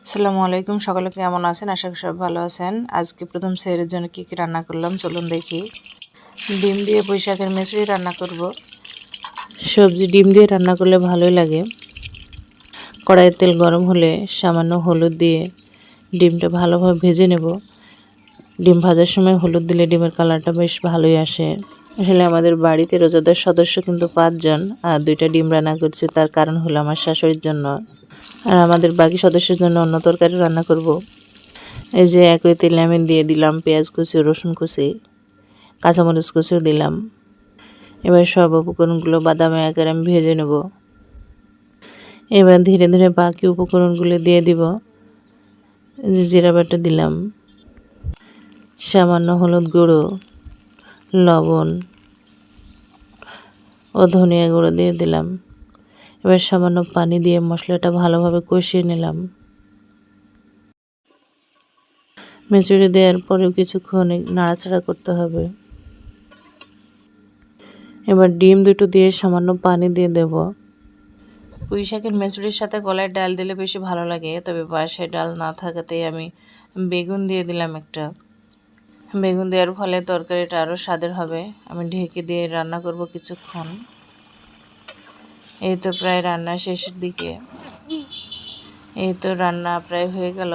আসসালামু আলাইকুম, সকলে কেমন আছেন? আশা করি সব ভালো আছেন। আজকে প্রথম সেহরির জন্য কী কী রান্না করলাম চলুন দেখি। ডিম দিয়ে পুঁই শাকের মিচড়ি রান্না করব। সবজি ডিম দিয়ে রান্না করলে ভালোই লাগে। কড়াইয়ের তেল গরম হলে সামান্য হলুদ দিয়ে ডিমটা ভালোভাবে ভেজে নেব। ডিম ভাজার সময় হলুদ দিলে ডিমের কালারটা বেশ ভালোই আসে। আসলে আমাদের বাড়িতে রোজাদার সদস্য কিন্তু 5 জন, আর 2টা ডিম রান্না করছি। তার কারণ হলো আমার শাশুড়ির জন্য, আর আমাদের বাকি সদস্যের জন্য অন্য তরকারি রান্না করব। এই যে একই তেলে আমি দিয়ে দিলাম পেঁয়াজ কুচি, রসুন কুচি, কাঁচামরিচ কুচিও দিলাম। এবার সব উপকরণগুলো বাদামি আকারে আমি ভেজে নেব। এবার ধীরে ধীরে বাকি উপকরণগুলো দিয়ে দিব। জিরা বাটা দিলাম, সামান্য হলুদ গুঁড়ো, লবণ ও ধনিয়া গুঁড়ো দিয়ে দিলাম। এবার সামান্য পানি দিয়ে মশলাটা ভালোভাবে কষিয়ে নিলাম। মিচড়ি দেওয়ার পরেও কিছুক্ষণ নাড়াচাড়া করতে হবে। এবার ডিম দুটো দিয়ে সামান্য পানি দিয়ে দেব। পুঁই শাকের মিচড়ির সাথে কলাইয়ের ডাল দিলে বেশি ভালো লাগে, তবে বাসায় ডাল না থাকাতেই আমি বেগুন দিয়ে দিলাম একটা। বেগুন দেওয়ার ফলে তরকারিটা আরও স্বাদের হবে। আমি ঢেকে দিয়ে রান্না করব কিছুক্ষণ। এই তো প্রায় রান্না শেষের দিকে। এই তো রান্না প্রায় হয়ে গেল।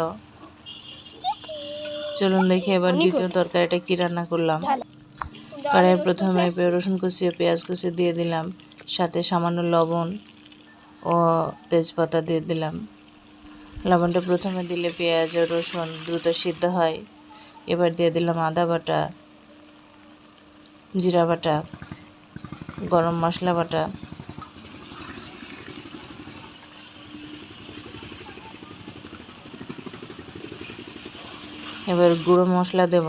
চলুন দেখি এবার দ্বিতীয় তরকারিটা কি রান্না করলাম। কড়াইয়ে প্রথমে রসুন কুচি ও পেঁয়াজ কুচি দিয়ে দিলাম, সাথে সামান্য লবণ ও তেজপাতা দিয়ে দিলাম। লবণটা প্রথমে দিলে পেঁয়াজ ও রসুন দ্রুত সিদ্ধ হয়। এবার দিয়ে দিলাম আদা বাটা, জিরা বাটা, গরম মশলা বাটা, এবার গুঁড়ো মশলা দেব।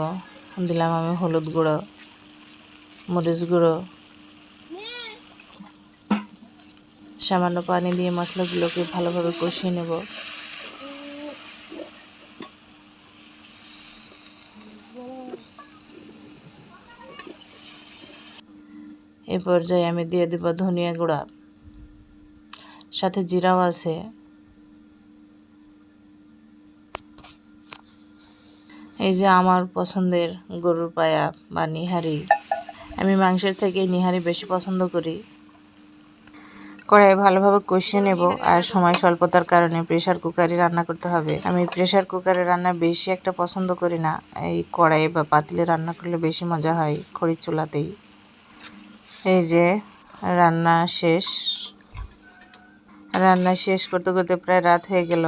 দিলাম আমি হলুদ গুঁড়ো, মরিচ গুঁড়ো, সামান্য পানি দিয়ে মশলাগুলোকে ভালোভাবে কষিয়ে নেব। এই পর্যায়ে আমি দিয়ে দেব ধনিয়া গুঁড়া, সাথে জিরাও আছে। এই যে আমার পছন্দের গরুর পায়া বা নিহারি, আমি মাংসের থেকে নিহারি বেশি পছন্দ করি। কড়াইয়ে ভালোভাবে কষিয়ে নেব, আর সময় স্বল্পতার কারণে প্রেসার কুকারে রান্না করতে হবে। আমি প্রেসার কুকারে রান্না বেশি একটা পছন্দ করি না, এই কড়াইয়ে বা পাতিলে রান্না করলে বেশি মজা হয় খড়ির চুলাতেই। এই যে রান্না শেষ করতে করতে প্রায় রাত হয়ে গেল।